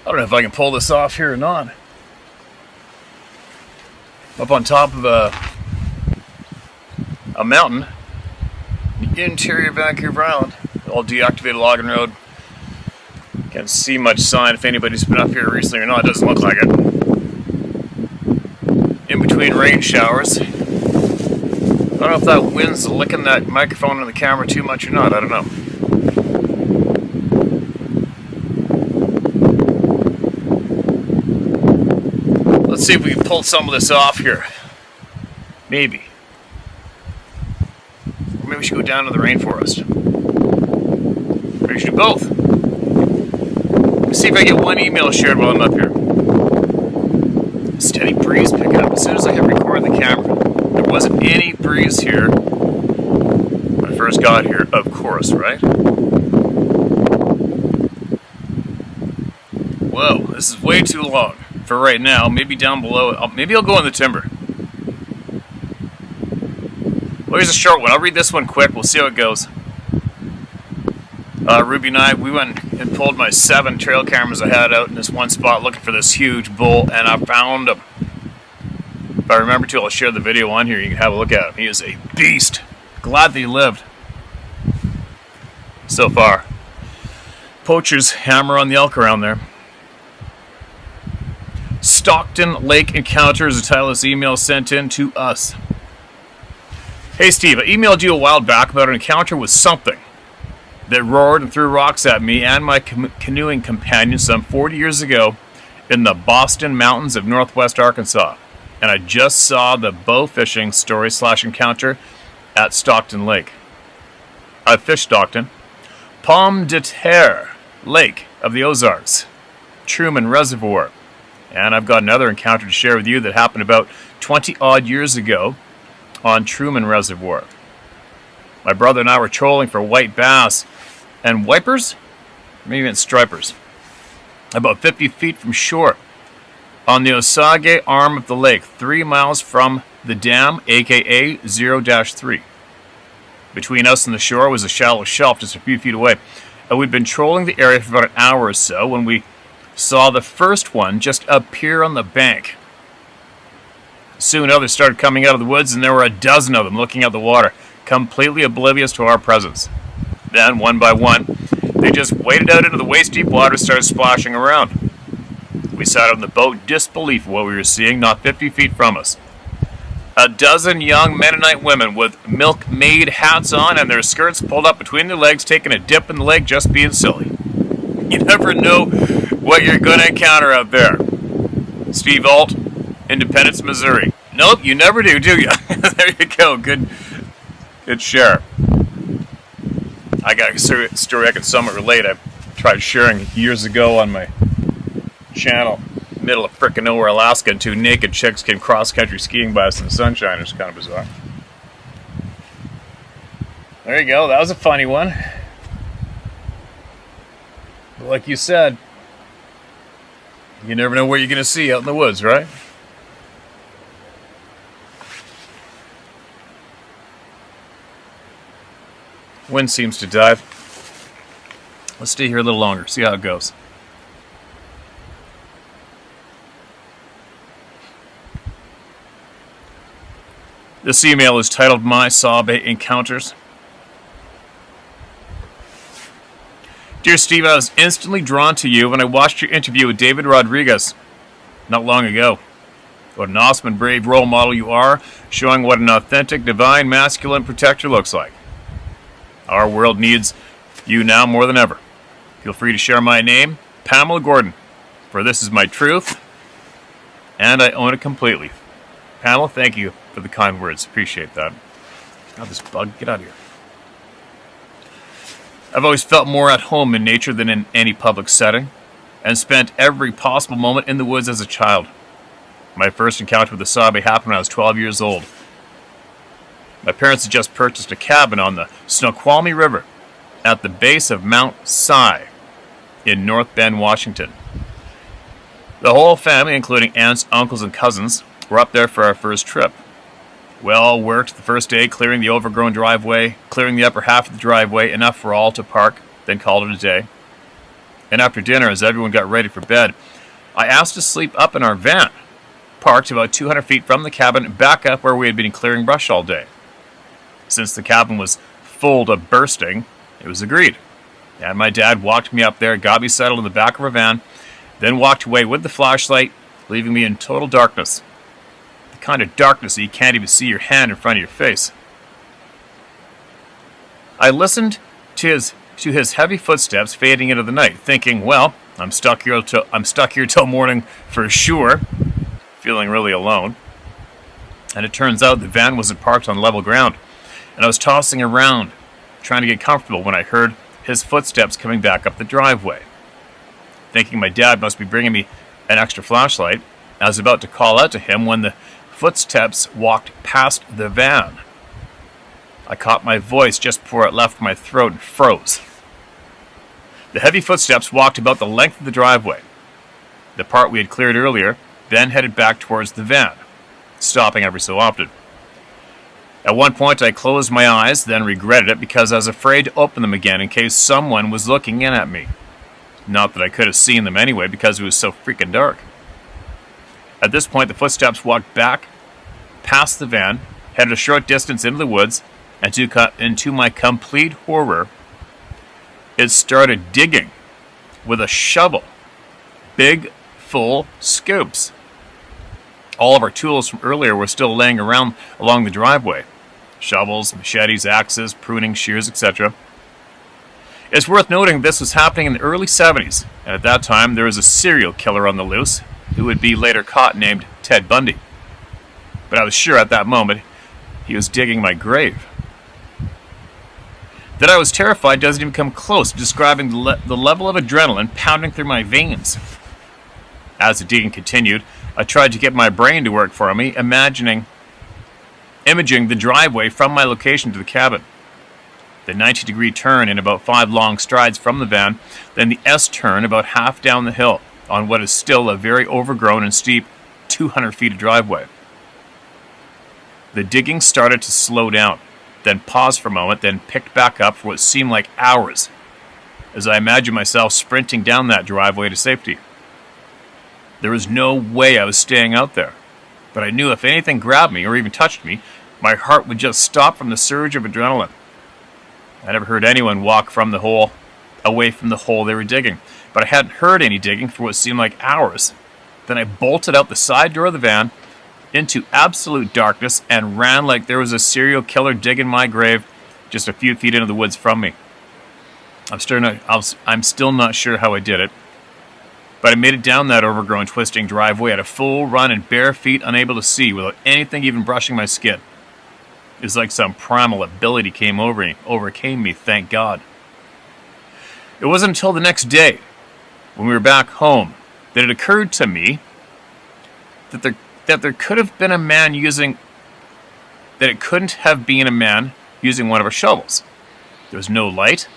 I don't know if I can pull this off here or not. Up on top of a mountain, the interior of Vancouver Island, all deactivated logging road. Can't see much sign if anybody's been up here recently or not. It doesn't look like it. In between rain showers. I don't know if that wind's licking that microphone and the camera too much or not. I don't know. Let's see if we can pull some of this off here. Maybe. Or maybe we should go down to the rainforest. Maybe we should do both. Let me see if I get one email shared while I'm up here. Steady breeze picking up. As soon as I hit record the camera, there wasn't any breeze here when I first got here, of course, right? Whoa, this is way too long for right now. Maybe down below. Maybe I'll go in the timber. Well, here's a short one. I'll read this one quick. We'll see how it goes. Ruby and I, we went and pulled my 7 trail cameras I had out in this one spot looking for this huge bull, and I found him. If I remember to, I'll share the video on here. You can have a look at him. He is a beast. Glad that he lived. So far. Poacher's hammer on the elk around there. Stockton Lake Encounter is the title of this email sent in to us. Hey Steve, I emailed you a while back about an encounter with something that roared and threw rocks at me and my canoeing companion some 40 years ago in the Boston Mountains of northwest Arkansas. And I just saw the bow fishing story/encounter at Stockton Lake. I fished Stockton. Pomme de Terre Lake of the Ozarks. Truman Reservoir. And I've got another encounter to share with you that happened about 20 odd years ago on Truman Reservoir. My brother and I were trolling for white bass and wipers, maybe even stripers, about 50 feet from shore on the Osage arm of the lake, 3 miles from the dam, aka 0-3. Between us and the shore was a shallow shelf just a few feet away, and we'd been trolling the area for about an hour or so when we saw the first one just appear on the bank. Soon others started coming out of the woods, and there were a dozen of them looking at the water, completely oblivious to our presence. Then, one by one, they just waded out into the waist-deep water and started splashing around. We sat on the boat, disbelief of what we were seeing, not 50 feet from us. A dozen young Mennonite women with milkmaid hats on and their skirts pulled up between their legs, taking a dip in the lake, just being silly. You never know what you're going to encounter out there. Steve Alt, Independence, Missouri. Nope, you never do you? There you go. Good share. I got a story I can somewhat relate. I tried sharing years ago on my channel. Middle of frickin' nowhere, Alaska, and 2 naked chicks came cross-country skiing by us in the sunshine. It was kind of bizarre. There you go. That was a funny one. But like you said, you never know what you're going to see out in the woods, right? Wind seems to die. Let's stay here a little longer, see how it goes. This email is titled My Sabe Encounters. Dear Steve, I was instantly drawn to you when I watched your interview with David Rodriguez not long ago. What an awesome and brave role model you are, showing what an authentic, divine, masculine protector looks like. Our world needs you now more than ever. Feel free to share my name, Pamela Gordon, for this is my truth, and I own it completely. Pamela, thank you for the kind words. Appreciate that. God, this bug, get out of here. I've always felt more at home in nature than in any public setting, and spent every possible moment in the woods as a child. My first encounter with the Sabe happened when I was 12 years old. My parents had just purchased a cabin on the Snoqualmie River at the base of Mount Si in North Bend, Washington. The whole family, including aunts, uncles, and cousins, were up there for our first trip. We all worked the first day clearing the overgrown driveway, clearing the upper half of the driveway, enough for all to park, then called it a day. and after dinner, as everyone got ready for bed, I asked to sleep up in our van, parked about 200 feet from the cabin, back up where we had been clearing brush all day. Since the cabin was full to bursting, it was agreed. And my dad walked me up there, got me settled in the back of our van, then walked away with the flashlight, leaving me in total darkness. The kind of darkness that you can't even see your hand in front of your face. I listened to his heavy footsteps fading into the night, thinking, well, I'm stuck here till morning for sure, feeling really alone. And it turns out the van wasn't parked on level ground, and I was tossing around, trying to get comfortable when I heard his footsteps coming back up the driveway. Thinking my dad must be bringing me an extra flashlight, I was about to call out to him when the footsteps walked past the van. I caught my voice just before it left my throat and froze. The heavy footsteps walked about the length of the driveway. The part we had cleared earlier, then headed back towards the van, stopping every so often. At one point I closed my eyes, then regretted it because I was afraid to open them again in case someone was looking in at me. Not that I could have seen them anyway because it was so freaking dark. At this point the footsteps walked back, past the van, headed a short distance into the woods, and to my complete horror, it started digging with a shovel. Big, full scoops. All of our tools from earlier were still laying around along the driveway. Shovels, machetes, axes, pruning shears, etc. It's worth noting this was happening in the early 70s, and at that time there was a serial killer on the loose who would be later caught named Ted Bundy. But I was sure at that moment he was digging my grave. That I was terrified doesn't even come close to describing the level of adrenaline pounding through my veins. As the digging continued, I tried to get my brain to work for me, imaging the driveway from my location to the cabin. The 90-degree turn in about 5 long strides from the van, then the S-turn about half down the hill on what is still a very overgrown and steep 200 feet of driveway. The digging started to slow down, then paused for a moment, then picked back up for what seemed like hours, as I imagined myself sprinting down that driveway to safety. There was no way I was staying out there, but I knew if anything grabbed me or even touched me, my heart would just stop from the surge of adrenaline. I never heard anyone walk away from the hole they were digging, but I hadn't heard any digging for what seemed like hours. Then I bolted out the side door of the van into absolute darkness and ran like there was a serial killer digging my grave just a few feet into the woods from me. I'm still not sure how I did it, but I made it down that overgrown, twisting driveway at a full run and bare feet, unable to see without anything even brushing my skin. It was like some primal ability overcame me, thank God. It wasn't until the next day, when we were back home, that it occurred to me that there could have been a man it couldn't have been a man using one of our shovels. There was no light.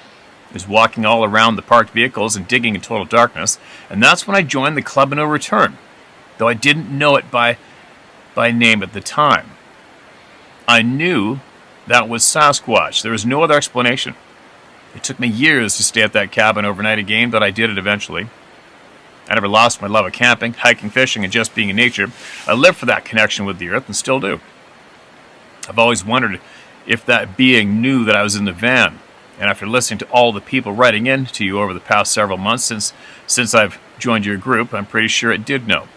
He was walking all around the parked vehicles and digging in total darkness, and that's when I joined the Club of No Return, though I didn't know it by name at the time. I knew that was Sasquatch. There was no other explanation. It took me years to stay at that cabin overnight again, but I did it eventually. I never lost my love of camping, hiking, fishing, and just being in nature. I lived for that connection with the earth and still do. I've always wondered if that being knew that I was in the van, and after listening to all the people writing in to you over the past several months since I've joined your group, I'm pretty sure it did know.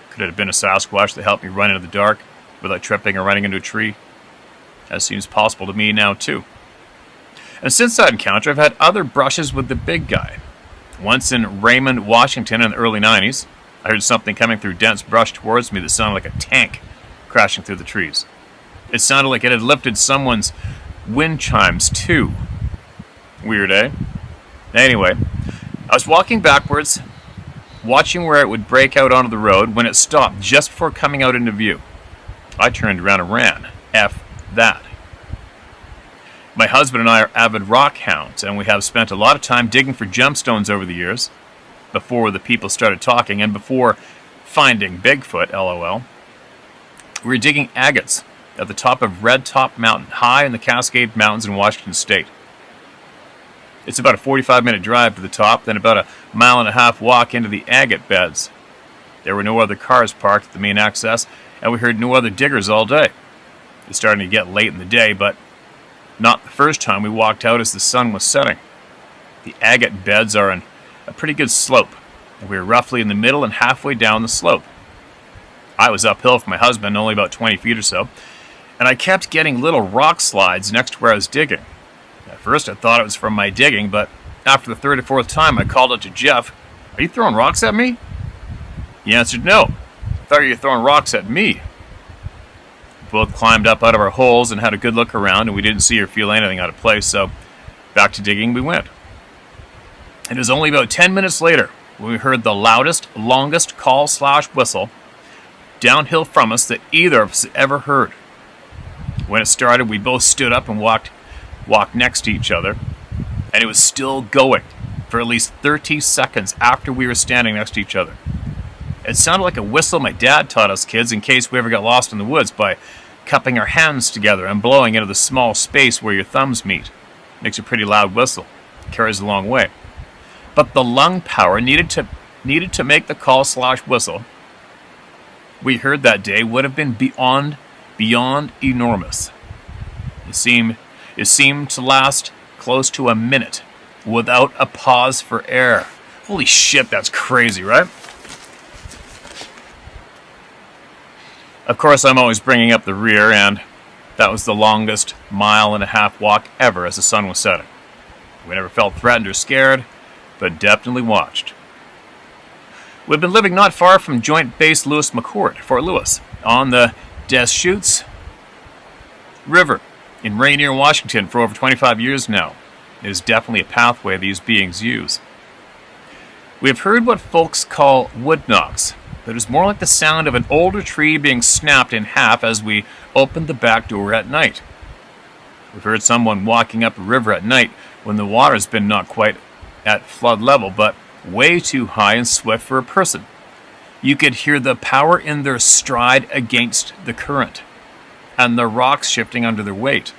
Could it have been a Sasquatch that helped me run into the dark without tripping or running into a tree? That seems possible to me now too. And since that encounter, I've had other brushes with the big guy. Once in Raymond, Washington in the early 90s, I heard something coming through dense brush towards me that sounded like a tank crashing through the trees. It sounded like it had lifted someone's wind chimes too. Weird, eh? Anyway, I was walking backwards, watching where it would break out onto the road when it stopped just before coming out into view. I turned around and ran. F that. My husband and I are avid rock hounds, and we have spent a lot of time digging for gemstones over the years, before the people started talking and before finding Bigfoot, LOL. We were digging agates at the top of Red Top Mountain, high in the Cascade Mountains in Washington State. It's about a 45-minute drive to the top, then about a 1.5 mile walk into the agate beds. There were no other cars parked at the main access, and we heard no other diggers all day. It was starting to get late in the day, but not the first time we walked out as the sun was setting. The agate beds are on a pretty good slope, and we were roughly in the middle and halfway down the slope. I was uphill from my husband, only about 20 feet or so, and I kept getting little rock slides next to where I was digging. At first I thought it was from my digging, but after the third or fourth time I called out to Jeff, "Are you throwing rocks at me?" He answered, "No, I thought you were throwing rocks at me." We both climbed up out of our holes and had a good look around, and we didn't see or feel anything out of place, so back to digging we went. It was only about 10 minutes later when we heard the loudest, longest call/whistle downhill from us that either of us had ever heard. When it started, we both stood up and walked next to each other, and it was still going for at least 30 seconds after we were standing next to each other. It sounded like a whistle my dad taught us kids in case we ever got lost in the woods by cupping our hands together and blowing into the small space where your thumbs meet. Makes a pretty loud whistle. Carries a long way. But the lung power needed to make the call/whistle we heard that day would have been beyond enormous. It seemed to last close to a minute without a pause for air. Holy shit, that's crazy, right? Of course, I'm always bringing up the rear, and that was the longest 1.5 mile walk ever as the sun was setting. We never felt threatened or scared, but definitely watched. We've been living not far from Joint Base Lewis McChord, Fort Lewis, on the Deschutes River in Rainier, Washington for over 25 years now. It is definitely a pathway these beings use. We have heard what folks call wood knocks, but it was more like the sound of an older tree being snapped in half as we opened the back door at night. We've heard someone walking up a river at night when the water's been not quite at flood level, but way too high and swift for a person. You could hear the power in their stride against the current, and the rocks shifting under their weight.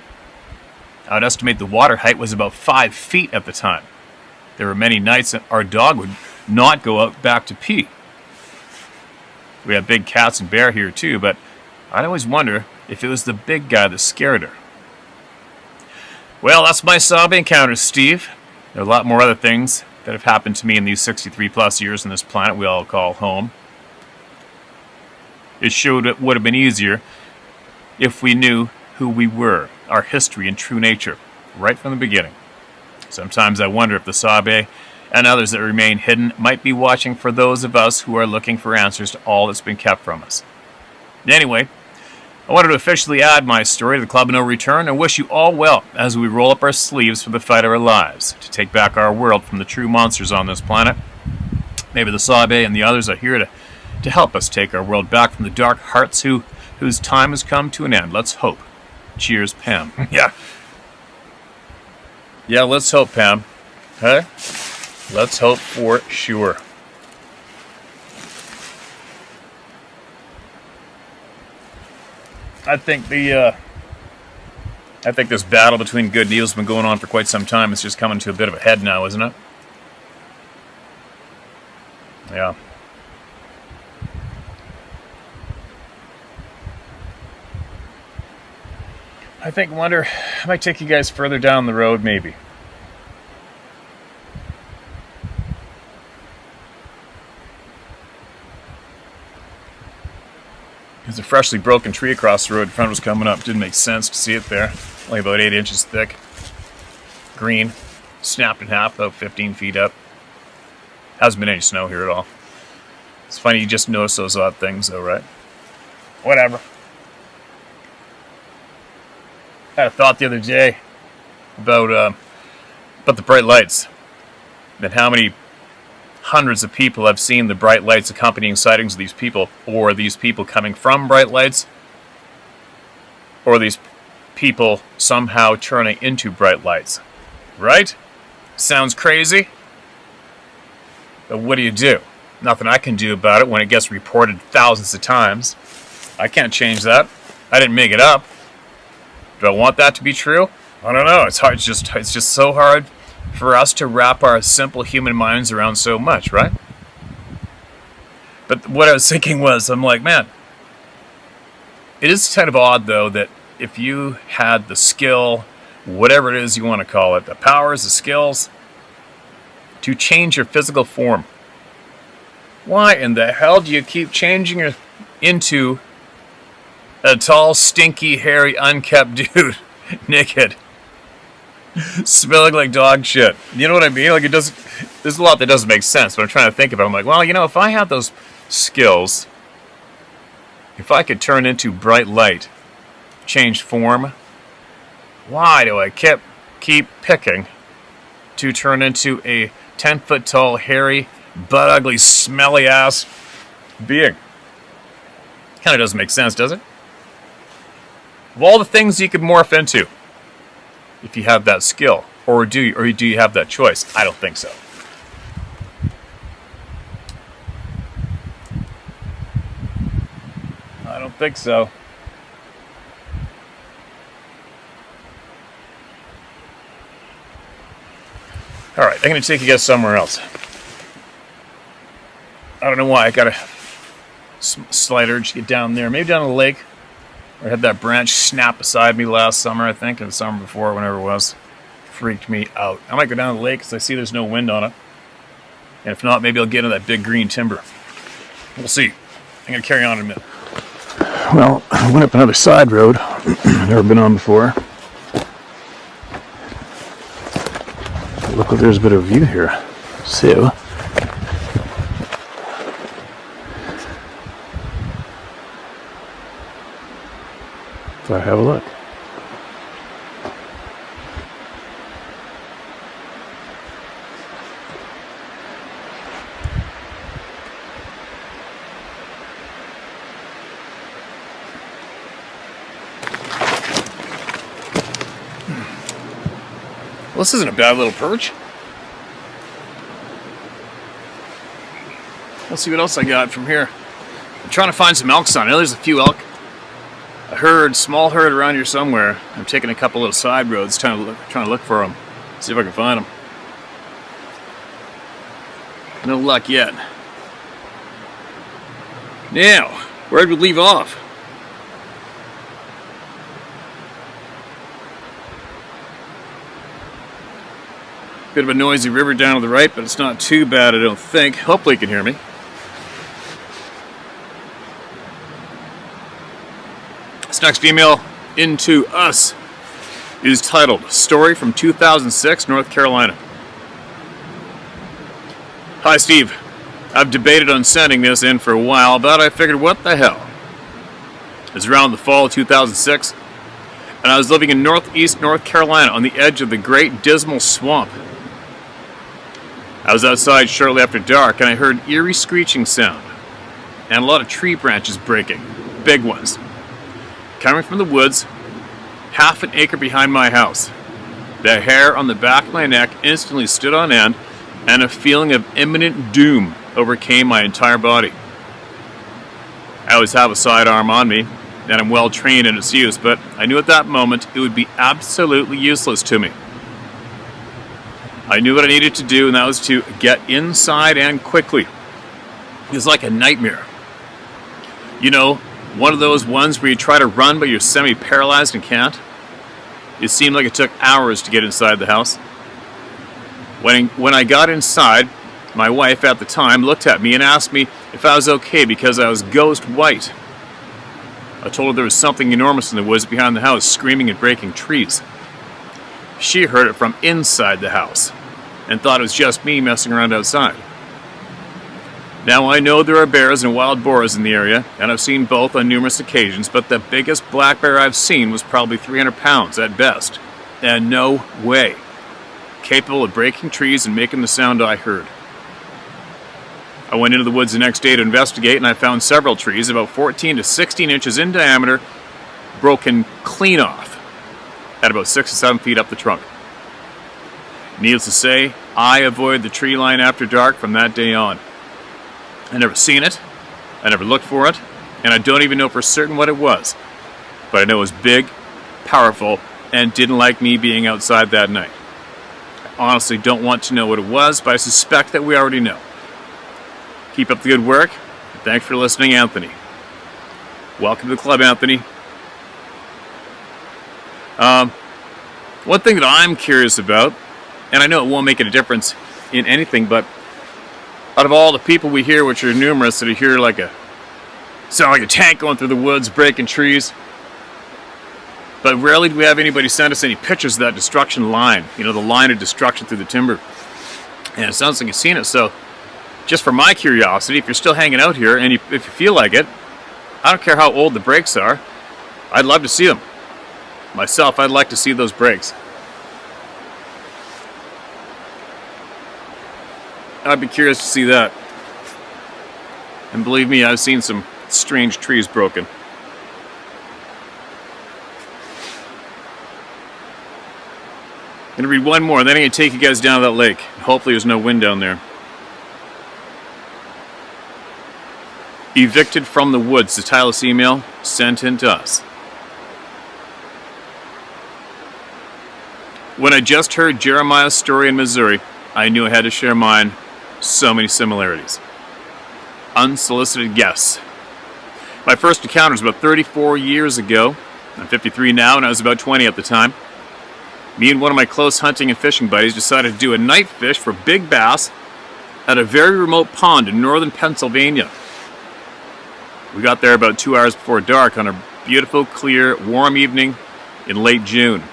I would estimate the water height was about 5 feet at the time. There were many nights that our dog would not go out back to pee. We have big cats and bear here too, but I'd always wonder if it was the big guy that scared her. Well, that's my zombie encounter, Steve. There are a lot more other things that have happened to me in these 63 plus years on this planet we all call home. It showed it would have been easier if we knew who we were, our history and true nature, right from the beginning. Sometimes I wonder if the Sabe and others that remain hidden might be watching for those of us who are looking for answers to all that's been kept from us. Anyway, I wanted to officially add my story to the Club of No Return and wish you all well as we roll up our sleeves for the fight of our lives to take back our world from the true monsters on this planet. Maybe the Sabe and the others are here to help us take our world back from the dark hearts whose time has come to an end. Let's hope. Cheers, Pam. Yeah, let's hope, Pam. Hey? Let's hope for sure. I think this battle between good and evil has been going on for quite some time. It's just coming to a bit of a head now, isn't it? Yeah. I wonder, I might take you guys further down the road, maybe. There's a freshly broken tree across the road. The front was coming up. Didn't make sense to see it there. Only about 8 inches thick. Green. Snapped in half, about 15 feet up. Hasn't been any snow here at all. It's funny, you just notice those odd things though, right? Whatever. I had a thought the other day about the bright lights. And how many hundreds of people have seen the bright lights accompanying sightings of these people, or these people coming from bright lights, or these people somehow turning into bright lights. Right? Sounds crazy? But what do? Nothing I can do about it when it gets reported thousands of times. I can't change that. I didn't make it up. Do I want that to be true? I don't know. It's hard. It's just so hard for us to wrap our simple human minds around so much, right? But what I was thinking was, I'm like, man, it is kind of odd, though, that if you had the skill, whatever it is you want to call it, the powers, the skills, to change your physical form, why in the hell do you keep changing into a tall, stinky, hairy, unkept dude, naked, smelling like dog shit? You know what I mean? Like, there's a lot that doesn't make sense, but I'm trying to think of it. I'm like, well, if I had those skills, if I could turn into bright light, change form, why do I keep picking to turn into a 10-foot tall, hairy, butt ugly, smelly ass being? Kind of doesn't make sense, does it? Of all the things you could morph into, if you have that skill, or do you have that choice? I don't think so. I don't think so. All right, I'm going to take you guys somewhere else. I don't know why. I got a slight urge to get down there. Maybe down to the lake. I had that branch snap beside me last summer, I think, or the summer before, whenever it was. Freaked me out. I might go down to the lake because I see there's no wind on it. And if not, maybe I'll get into that big green timber. We'll see. I'm going to carry on in a minute. Well, I went up another side road I've never been on before. Look like there's a bit of a view here. So, thought I'd have a look. Well, this isn't a bad little perch. Let's see what else I got from here. I'm trying to find some elk sign. I know there's a few elk. A small herd around here somewhere. I'm taking a couple little side roads, trying to look for them. See if I can find them. No luck yet. Now, where'd we leave off? Bit of a noisy river down to the right, but it's not too bad, I don't think. Hopefully you can hear me. This next email into us is titled Story from 2006, North Carolina. Hi, Steve. I've debated on sending this in for a while, but I figured, what the hell? It was around the fall of 2006, and I was living in northeast North Carolina on the edge of the Great Dismal Swamp. I was outside shortly after dark, and I heard eerie screeching sound, and a lot of tree branches breaking, big ones, coming from the woods, half an acre behind my house. The hair on the back of my neck instantly stood on end, and a feeling of imminent doom overcame my entire body. I always have a sidearm on me, and I'm well trained in its use, but I knew at that moment it would be absolutely useless to me. I knew what I needed to do, and that was to get inside and quickly. It was like a nightmare. You know, one of those ones where you try to run but you're semi-paralyzed and can't. It seemed like it took hours to get inside the house. When I got inside, my wife at the time looked at me and asked me if I was okay because I was ghost white. I told her there was something enormous in the woods behind the house, screaming and breaking trees. She heard it from inside the house and thought it was just me messing around outside. Now I know there are bears and wild boars in the area, and I've seen both on numerous occasions, but the biggest black bear I've seen was probably 300 pounds at best, and no way capable of breaking trees and making the sound I heard. I went into the woods the next day to investigate, and I found several trees about 14 to 16 inches in diameter broken clean off at about 6 to 7 feet up the trunk. Needless to say, I avoided the tree line after dark from that day on. I never seen it, I never looked for it, and I don't even know for certain what it was. But I know it was big, powerful, and didn't like me being outside that night. honestly don't want to know what it was, but I suspect that we already know. Keep up the good work. Thanks for listening, Anthony. Welcome to the club, Anthony. One thing that I'm curious about, and I know it won't make a difference in anything, but out of all the people we hear, which are numerous, that are here sound like a tank going through the woods, breaking trees, but rarely do we have anybody send us any pictures of that destruction line, the line of destruction through the timber. And it sounds like you've seen it, so just for my curiosity, if you're still hanging out here, and if you feel like it, I don't care how old the breaks are, I'd love to see them. Myself, I'd like to see those breaks. I'd be curious to see that. And believe me, I've seen some strange trees broken. I'm going to read one more, then I'm going to take you guys down to that lake. Hopefully there's no wind down there. Evicted from the woods, the title of this email sent in to us. When I just heard Jeremiah's story in Missouri, I knew I had to share mine. So many similarities. Unsolicited guess. My first encounter was about 34 years ago. I'm 53 now, and I was about 20 at the time. Me and one of my close hunting and fishing buddies decided to do a night fish for big bass at a very remote pond in northern Pennsylvania. We got there about 2 hours before dark on a beautiful, clear, warm evening in late June.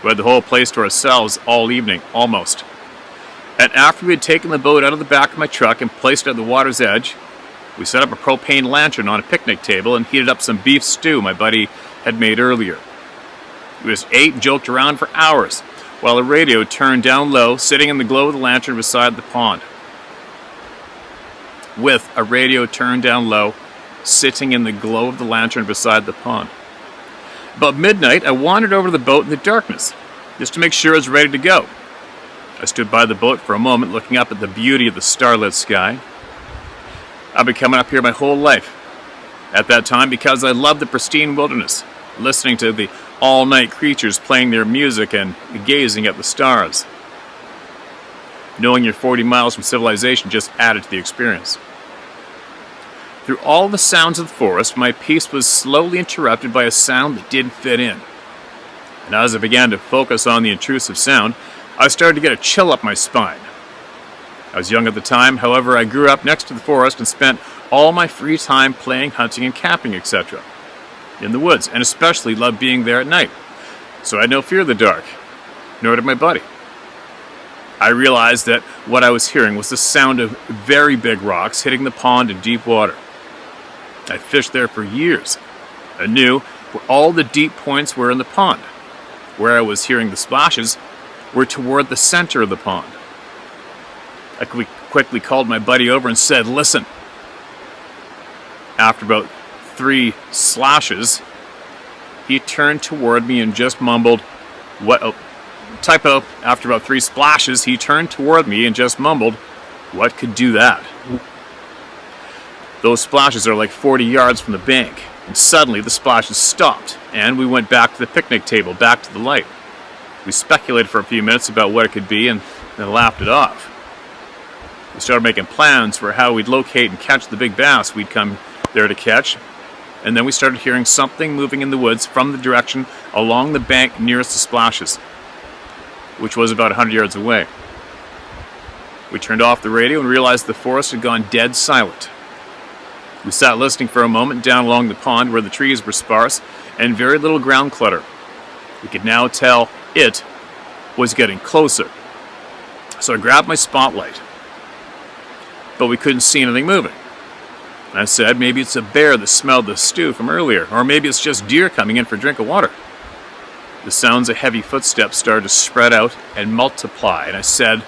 We had the whole place to ourselves all evening, almost. And after we had taken the boat out of the back of my truck and placed it at the water's edge, we set up a propane lantern on a picnic table and heated up some beef stew my buddy had made earlier. We just ate and joked around for hours, while the radio turned down low, sitting in the glow of the lantern beside the pond. With a radio turned down low, sitting in the glow of the lantern beside the pond. About midnight, I wandered over to the boat in the darkness, just to make sure it was ready to go. I stood by the boat for a moment, looking up at the beauty of the starlit sky. I've been coming up here my whole life. At that time, because I loved the pristine wilderness, listening to the all-night creatures playing their music and gazing at the stars. Knowing you're 40 miles from civilization just added to the experience. Through all the sounds of the forest, my peace was slowly interrupted by a sound that didn't fit in. And as I began to focus on the intrusive sound, I started to get a chill up my spine. I was young at the time, however, I grew up next to the forest and spent all my free time playing, hunting, and camping, etc. in the woods, and especially loved being there at night. So I had no fear of the dark, nor did my buddy. I realized that what I was hearing was the sound of very big rocks hitting the pond in deep water. I fished there for years. I knew where all the deep points were in the pond. Where I was hearing the splashes were toward the center of the pond. I quickly called my buddy over and said, "Listen." After about 3 slashes, he turned toward me and just mumbled, "What?" Oh, typo. After about 3 splashes, he turned toward me and just mumbled, "What could do that?" Those splashes are like 40 yards from the bank, and suddenly the splashes stopped, and we went back to the picnic table, back to the light. We speculated for a few minutes about what it could be, and then laughed it off. We started making plans for how we'd locate and catch the big bass we'd come there to catch, and then we started hearing something moving in the woods from the direction along the bank nearest the splashes, which was about 100 yards away. We turned off the radio and realized the forest had gone dead silent. We sat listening for a moment down along the pond where the trees were sparse and very little ground clutter. We could now tell it was getting closer. So I grabbed my spotlight, but we couldn't see anything moving. And I said, maybe it's a bear that smelled the stew from earlier, or maybe it's just deer coming in for a drink of water. The sounds of heavy footsteps started to spread out and multiply, and I said,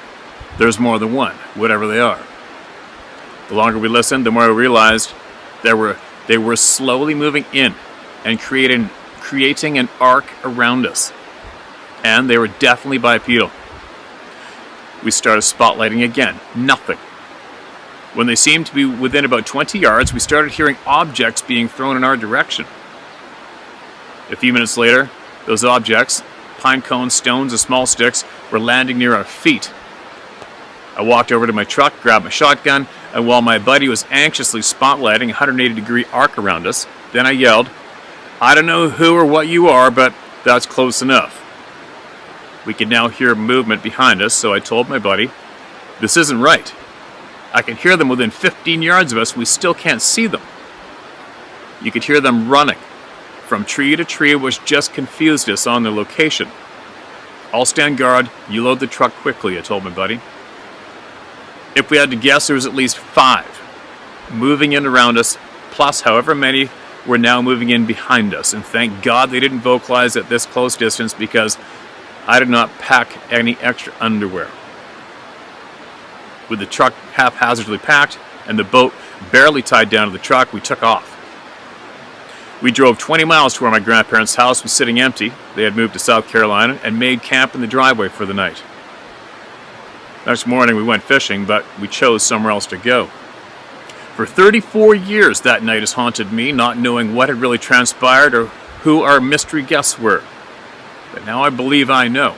there's more than one, whatever they are. The longer we listened, the more we realized they were slowly moving in and creating an arc around us. And they were definitely bipedal. We started spotlighting again. Nothing. When they seemed to be within about 20 yards, we started hearing objects being thrown in our direction. A few minutes later, those objects pine cones, stones, and small sticks were landing near our feet. I walked over to my truck, grabbed my shotgun, and while my buddy was anxiously spotlighting a 180-degree arc around us, then I yelled, "I don't know who or what you are, but that's close enough." We could now hear movement behind us, so I told my buddy, "This isn't right. I can hear them within 15 yards of us. We still can't see them." You could hear them running from tree to tree, which just confused us on their location. "I'll stand guard. You load the truck quickly," I told my buddy. If we had to guess, there was at least 5 moving in around us, plus however many were now moving in behind us. And thank God they didn't vocalize at this close distance, because I did not pack any extra underwear. With the truck haphazardly packed and the boat barely tied down to the truck, we took off. We drove 20 miles to where my grandparents' house was sitting empty. They had moved to South Carolina and made camp in the driveway for the night. Next morning we went fishing, but we chose somewhere else to go. For 34 years that night has haunted me, not knowing what had really transpired or who our mystery guests were. But now I believe I know.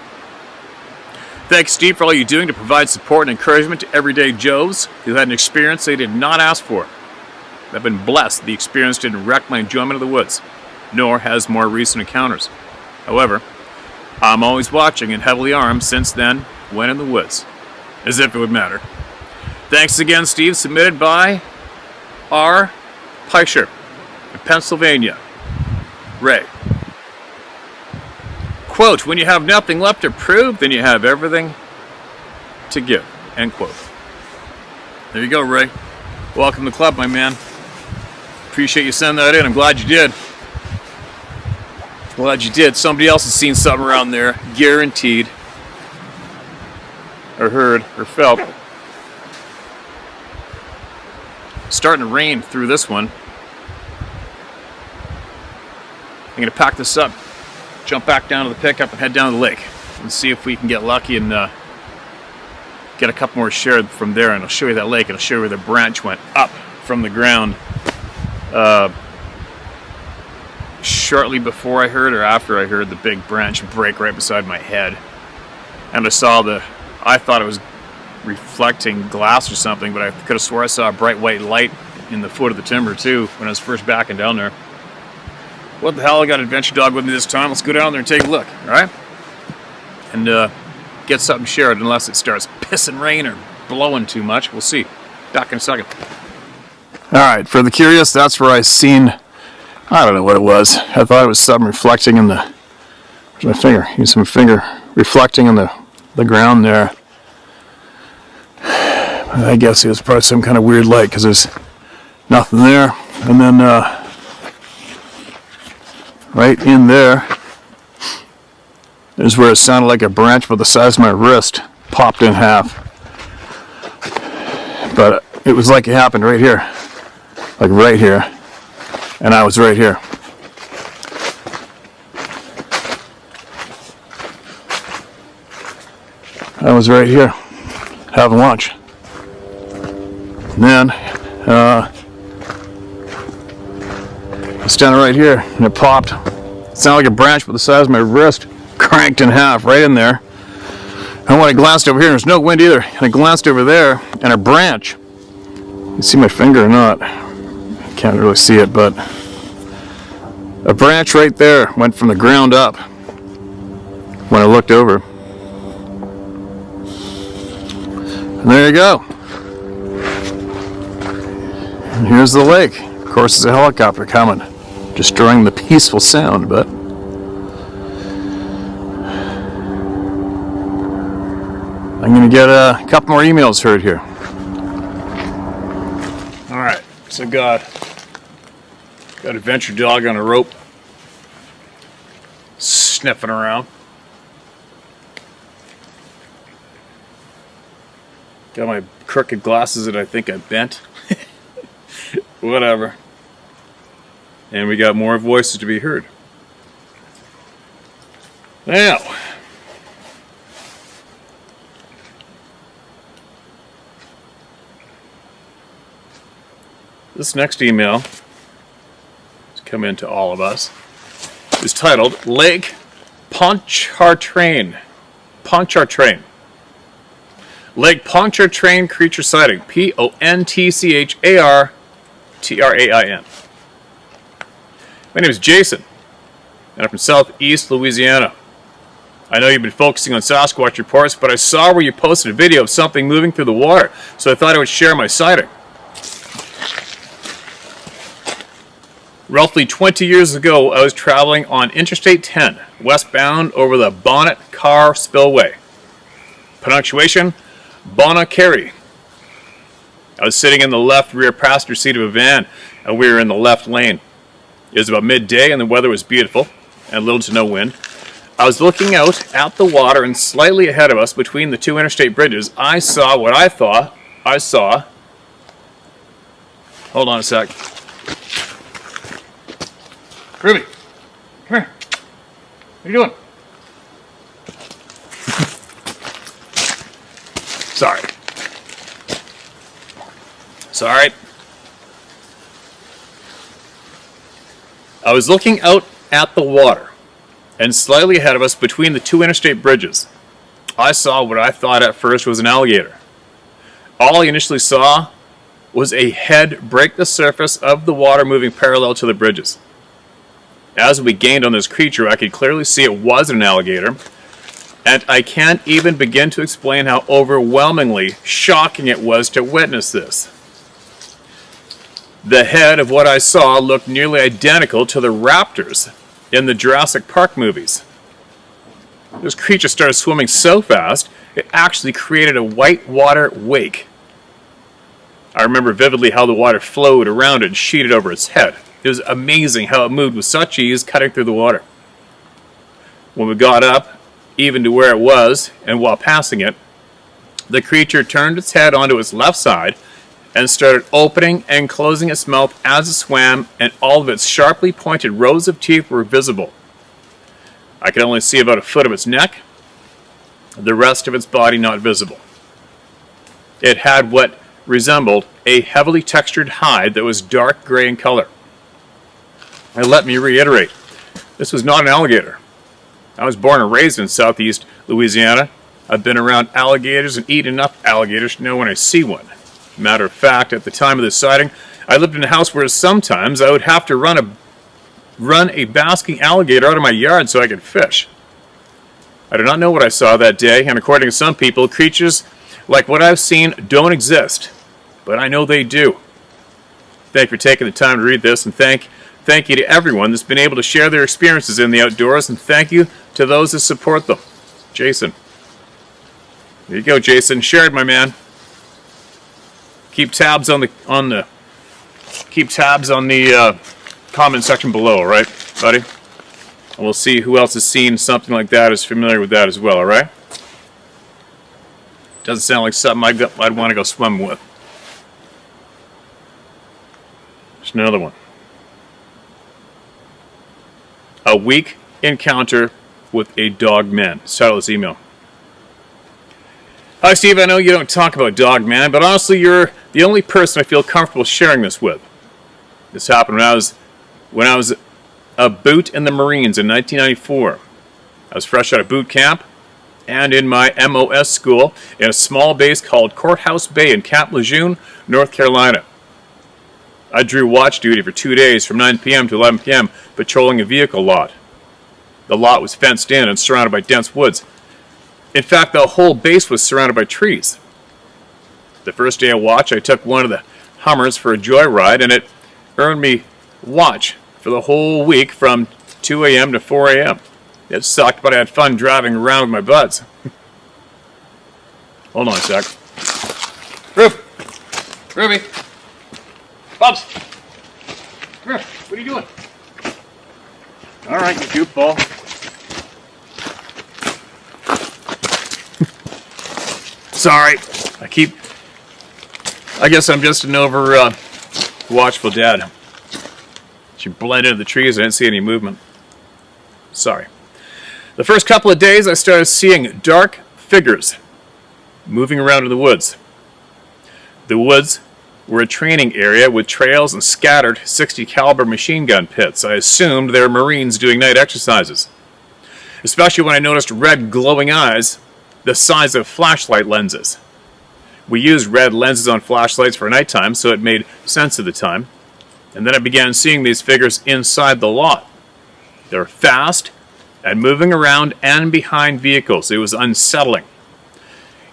Thanks, Steve, for all you're doing to provide support and encouragement to everyday Joes who had an experience they did not ask for. I've been blessed the experience didn't wreck my enjoyment of the woods, nor has more recent encounters. However, I'm always watching and heavily armed since then when in the woods. As if it would matter. Thanks again, Steve. Submitted by R. Peischer in Pennsylvania. Ray. Quote, "When you have nothing left to prove, then you have everything to give." End quote. There you go, Ray. Welcome to the club, my man. Appreciate you sending that in. I'm glad you did. Glad you did. Somebody else has seen something around there. Guaranteed. Or heard, or felt. Starting to rain through this one. I'm going to pack this up, jump back down to the pickup, and head down to the lake and see if we can get lucky and get a couple more shared from there. And I'll show you that lake, and I'll show you where the branch went up from the ground shortly before I heard or after I heard the big branch break right beside my head. And I thought it was reflecting glass or something, but I could have swore I saw a bright white light in the foot of the timber too when I was first backing down there. What the hell, I got an adventure dog with me this time. Let's go down there and take a look, alright? And get something shared, unless it starts pissing rain or blowing too much. We'll see. Back in a second. Alright, for the curious, that's where I seen, I don't know what it was. I thought it was something reflecting in the, where's my finger? Use my finger. Reflecting in the ground there. I guess it was probably some kind of weird light, because there's nothing there. And then right in there is where it sounded like a branch about the size of my wrist popped in half. But it was like it happened right here. Like right here. And I was right here. I was right here having lunch. And then I was standing right here, and it popped. It sounded like a branch with the size of my wrist, cranked in half right in there. And when I glanced over here, there's no wind either. And I glanced over there, and a branch. You see my finger or not? I can't really see it, but a branch right there went from the ground up when I looked over. And there you go. And here's the lake. Of course, there's a helicopter coming, destroying the peaceful sound, but I'm going to get a couple more emails heard here. Alright, so got adventure dog on a rope, sniffing around. Got my crooked glasses that I think I bent. Whatever. And we got more voices to be heard. Now, this next email has come in to all of us. Is titled Lake Pontchartrain. Pontchartrain. Lake Pontchartrain creature sighting. Pontchartrain. My name is Jason, and I'm from southeast Louisiana. I know you've been focusing on Sasquatch reports, but I saw where you posted a video of something moving through the water, so I thought I would share my sighting. Roughly 20 years ago, I was traveling on Interstate 10, westbound over the Bonnet Car Spillway. Punctuation, Bonnet-Carré. I was sitting in the left rear passenger seat of a van, and we were in the left lane. It was about midday, and the weather was beautiful, and little to no wind. I was looking out at the water, and slightly ahead of us, between the two interstate bridges, I saw what I thought I saw. Hold on a sec. Ruby, come here. What are you doing? Sorry. Sorry. I was looking out at the water, and slightly ahead of us, between the two interstate bridges, I saw what I thought at first was an alligator. All I initially saw was a head break the surface of the water moving parallel to the bridges. As we gained on this creature, I could clearly see it was an alligator, and I can't even begin to explain how overwhelmingly shocking it was to witness this. The head of what I saw looked nearly identical to the raptors in the Jurassic Park movies. This creature started swimming so fast, it actually created a whitewater wake. I remember vividly how the water flowed around it and sheeted over its head. It was amazing how it moved with such ease, cutting through the water. When we got up, even to where it was, and while passing it, the creature turned its head onto its left side and started opening and closing its mouth as it swam, and all of its sharply pointed rows of teeth were visible. I could only see about a foot of its neck, the rest of its body not visible. It had what resembled a heavily textured hide that was dark gray in color. And let me reiterate, this was not an alligator. I was born and raised in southeast Louisiana. I've been around alligators and eaten enough alligators to know when I see one. Matter of fact, at the time of this sighting, I lived in a house where sometimes I would have to run a basking alligator out of my yard so I could fish. I do not know what I saw that day, and according to some people, creatures like what I've seen don't exist, but I know they do. Thank you for taking the time to read this, and thank you to everyone that's been able to share their experiences in the outdoors, and thank you to those that support them. Jason. There you go, Jason. Share it, my man. Keep tabs on the comment section below, all right, buddy? And we'll see who else has seen something like that, is familiar with that as well, all right? Doesn't sound like something I'd want to go swimming with. There's another one. A weak encounter with a dogman. Title of this email. Hi, Steve. I know you don't talk about dogman, but honestly, you're the only person I feel comfortable sharing this with. This happened when I was a boot in the Marines in 1994. I was fresh out of boot camp and in my MOS school in a small base called Courthouse Bay in Camp Lejeune, North Carolina. I drew watch duty for 2 days from 9 p.m. to 11 p.m. patrolling a vehicle lot. The lot was fenced in and surrounded by dense woods. In fact, the whole base was surrounded by trees. The first day of watch, I took one of the Hummers for a joyride, and it earned me watch for the whole week from 2 a.m. to 4 a.m. It sucked, but I had fun driving around with my buds. Hold on a sec. Ruby! Bubs! Come here. What are you doing? All right, you goofball. Sorry. I guess I'm just an watchful dad. She blended into the trees. I didn't see any movement. Sorry. The first couple of days, I started seeing dark figures moving around in the woods. The woods were a training area with trails and scattered .60 caliber machine gun pits. I assumed they were Marines doing night exercises. especially when I noticed red glowing eyes the size of flashlight lenses. We used red lenses on flashlights for nighttime, so it made sense at the time. And then I began seeing these figures inside the lot. They were fast and moving around and behind vehicles. It was unsettling.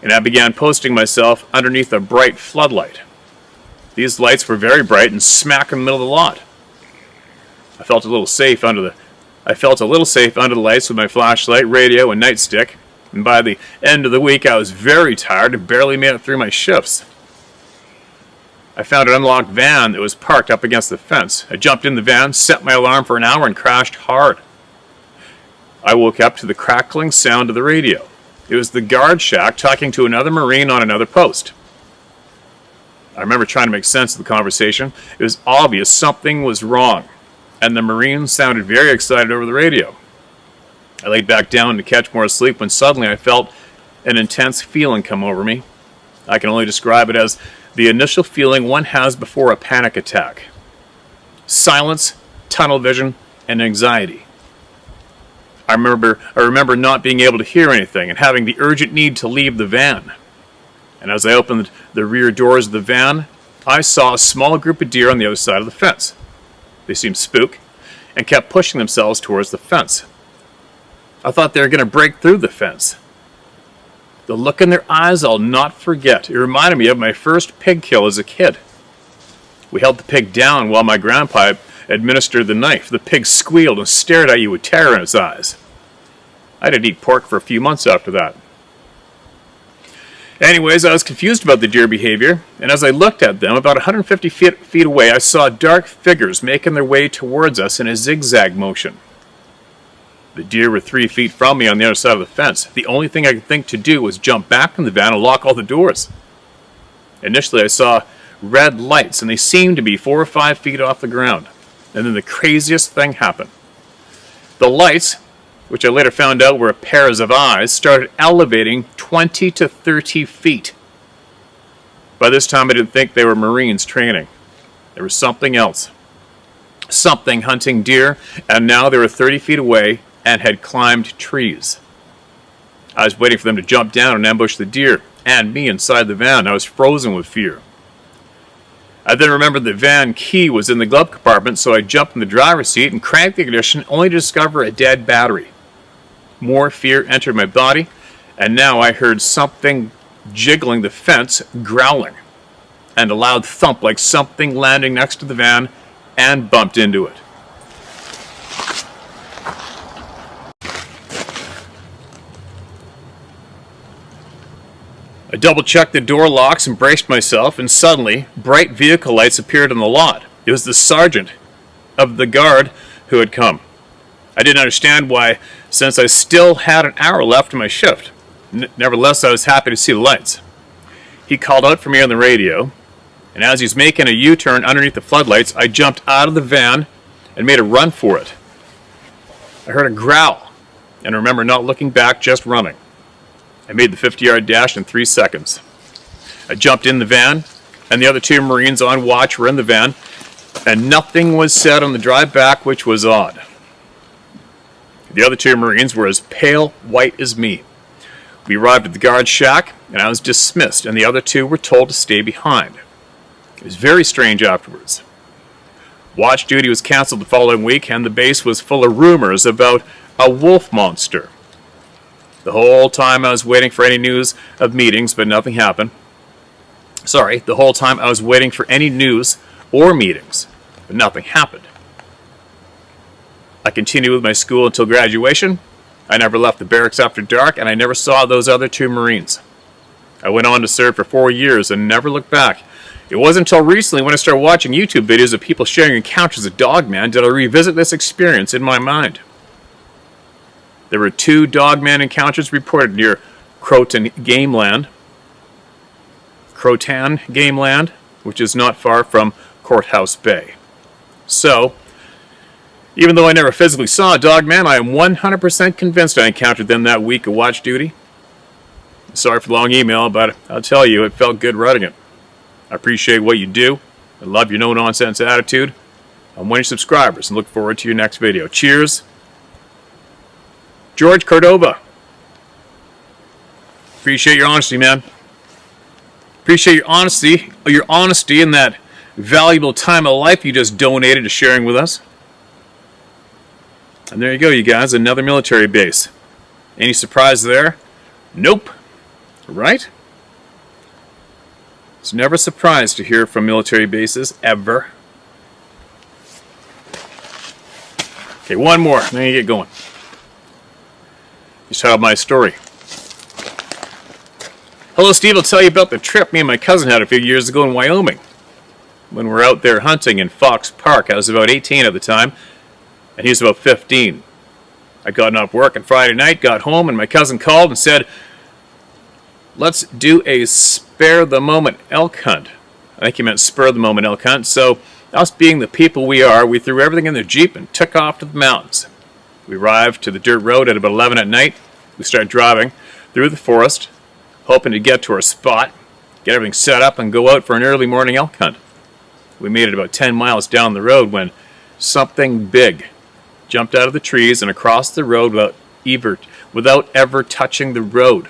And I began posting myself underneath a bright floodlight. These lights were very bright and smack in the middle of the lot. I felt a little safe under the lights with my flashlight, radio, and nightstick. And by the end of the week, I was very tired and barely made it through my shifts. I found an unlocked van that was parked up against the fence. I jumped in the van, set my alarm for an hour, and crashed hard. I woke up to the crackling sound of the radio. It was the guard shack talking to another Marine on another post. I remember trying to make sense of the conversation. It was obvious something was wrong, and the Marine sounded very excited over the radio. I laid back down to catch more sleep when suddenly I felt an intense feeling come over me. I can only describe it as the initial feeling one has before a panic attack. Silence, tunnel vision, and anxiety. I remember not being able to hear anything and having the urgent need to leave the van. And as I opened the rear doors of the van, I saw a small group of deer on the other side of the fence. They seemed spooked and kept pushing themselves towards the fence. I thought they were going to break through the fence. The look in their eyes I'll not forget. It reminded me of my first pig kill as a kid. We held the pig down while my grandpa administered the knife. The pig squealed and stared at you with terror in its eyes. I didn't eat pork for a few months after that. Anyways, I was confused about the deer behavior, and as I looked at them, about 150 feet away, I saw dark figures making their way towards us in a zigzag motion. The deer were 3 feet from me on the other side of the fence. The only thing I could think to do was jump back in the van and lock all the doors. Initially, I saw red lights, and they seemed to be 4 or 5 feet off the ground. And then the craziest thing happened. The lights, which I later found out were pairs of eyes, started elevating 20 to 30 feet. By this time, I didn't think they were Marines training. There was something else. Something hunting deer, and now they were 30 feet away and had climbed trees. I was waiting for them to jump down and ambush the deer and me inside the van. I was frozen with fear. I then remembered the van key was in the glove compartment, so I jumped in the driver's seat and cranked the ignition only to discover a dead battery. More fear entered my body, and now I heard something jiggling the fence, growling, and a loud thump like something landing next to the van and bumped into it. I double-checked the door locks and braced myself, and suddenly, bright vehicle lights appeared on the lot. It was the sergeant of the guard who had come. I didn't understand why, since I still had an hour left in my shift. Nevertheless, I was happy to see the lights. He called out for me on the radio, and as he was making a U-turn underneath the floodlights, I jumped out of the van and made a run for it. I heard a growl, and remember not looking back, just running. I made the 50-yard dash in 3 seconds. I jumped in the van, and the other 2 Marines on watch were in the van, and nothing was said on the drive back, which was odd. The other 2 Marines were as pale white as me. We arrived at the guard shack, and I was dismissed, and the other 2 were told to stay behind. It was very strange afterwards. Watch duty was canceled the following week, and the base was full of rumors about a wolf monster. The whole time I was waiting for any news of meetings, but nothing happened. The whole time I was waiting for any news or meetings, but nothing happened. I continued with my school until graduation. I never left the barracks after dark, and I never saw those other 2 Marines. I went on to serve for 4 years and never looked back. It wasn't until recently, when I started watching YouTube videos of people sharing encounters with dogman, did I revisit this experience in my mind. There were 2 dogman encounters reported near Croton Game Land, which is not far from Courthouse Bay. So, even though I never physically saw a dogman, I am 100% convinced I encountered them that week of watch duty. Sorry for the long email, but I'll tell you, it felt good writing it. I appreciate what you do. I love your no-nonsense attitude. I'm one of your subscribers and look forward to your next video. Cheers. George Cordova. Appreciate your honesty, man. Appreciate your honesty in that valuable time of life you just donated to sharing with us. And there you go, you guys, another military base. Any surprise there? Nope. Right? It's never a surprise to hear from military bases, ever. Okay, one more, then you get going. Just tell my story. Hello, Steve. I'll tell you about the trip me and my cousin had a few years ago in Wyoming. When we were out there hunting in Fox Park, I was about 18 at the time, and he was about 15. I'd gotten off work on Friday night, got home, and my cousin called and said, let's do a spare-the-moment elk hunt. I think he meant spur-the-moment elk hunt, so us being the people we are, we threw everything in the Jeep and took off to the mountains. We arrived to the dirt road at about 11 at night. We started driving through the forest, hoping to get to our spot, get everything set up, and go out for an early morning elk hunt. We made it about 10 miles down the road when something big jumped out of the trees and across the road without ever touching the road.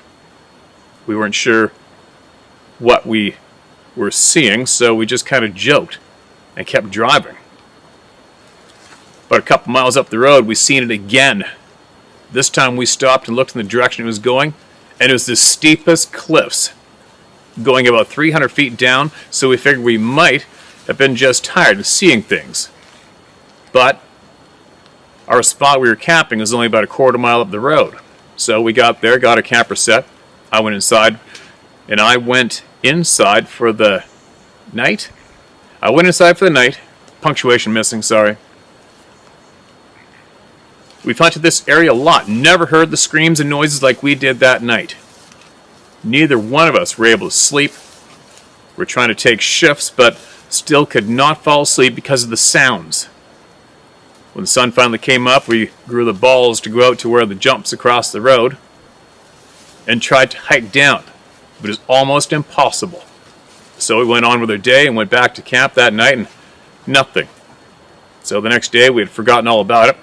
We weren't sure what we were seeing, so we just kind of joked and kept driving. But a couple miles up the road, we seen it again. This time we stopped and looked in the direction it was going, and it was the steepest cliffs, going about 300 feet down, so we figured we might have been just tired of seeing things. But our spot we were camping was only about a quarter mile up the road. So we got there, got our camper set. I went inside, and I went inside for the night. Punctuation missing, sorry. We've hunted this area a lot. Never heard the screams and noises like we did that night. Neither one of us were able to sleep. We're trying to take shifts, but still could not fall asleep because of the sounds. When the sun finally came up, we grew the balls to go out to where the jumps across the road and tried to hike down, but it was almost impossible. So we went on with our day and went back to camp that night, and nothing. So the next day we had forgotten all about it.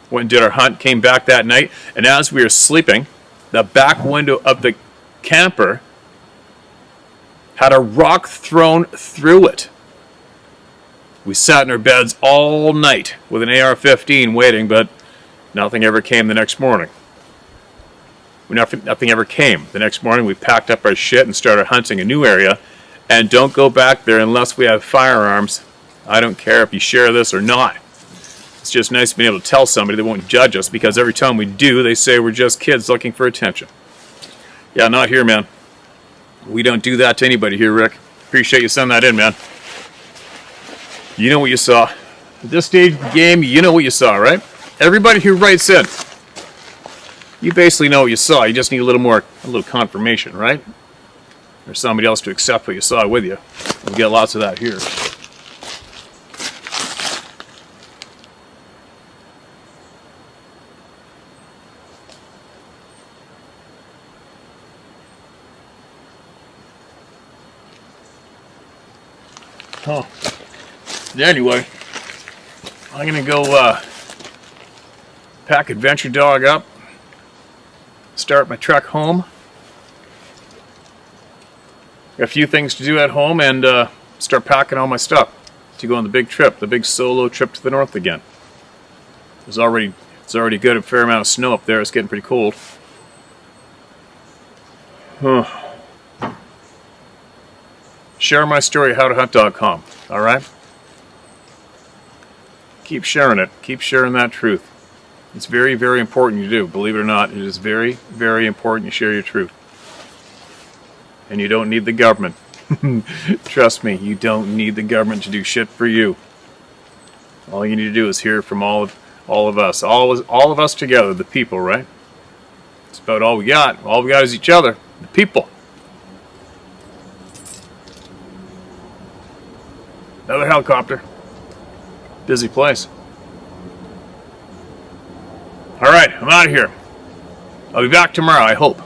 Went and did our hunt, came back that night, and as we were sleeping, the back window of the camper had a rock thrown through it. We sat in our beds all night with an AR-15 waiting, but nothing ever came the next morning. Nothing ever came. The next morning we packed up our shit and started hunting a new area, and don't go back there unless we have firearms. I don't care if you share this or not. It's just nice being able to tell somebody they won't judge us, because every time we do, they say we're just kids looking for attention. Yeah, not here, man. We don't do that to anybody here, Rick. Appreciate you sending that in, man. You know what you saw. At this stage of the game, you know what you saw, right? Everybody who writes in, you basically know what you saw. You just need a little confirmation, right? Or somebody else to accept what you saw with you. We'll get lots of that here. Oh. Anyway, I'm going to go pack Adventure Dog up, start my trek home. Got a few things to do at home, and start packing all my stuff to go on the big trip, the big solo trip to the north again. It's already good, a fair amount of snow up there. It's getting pretty cold. Share my story at howtohunt.com, alright? Keep sharing it. Keep sharing that truth. It's very, very important you do. Believe it or not, it is very, very important you share your truth. And you don't need the government. Trust me, you don't need the government to do shit for you. All you need to do is hear from all of us. All of us together, the people, right? It's about all we got. All we got is each other, the people. Another helicopter. Busy place. Alright, I'm out of here. I'll be back tomorrow, I hope.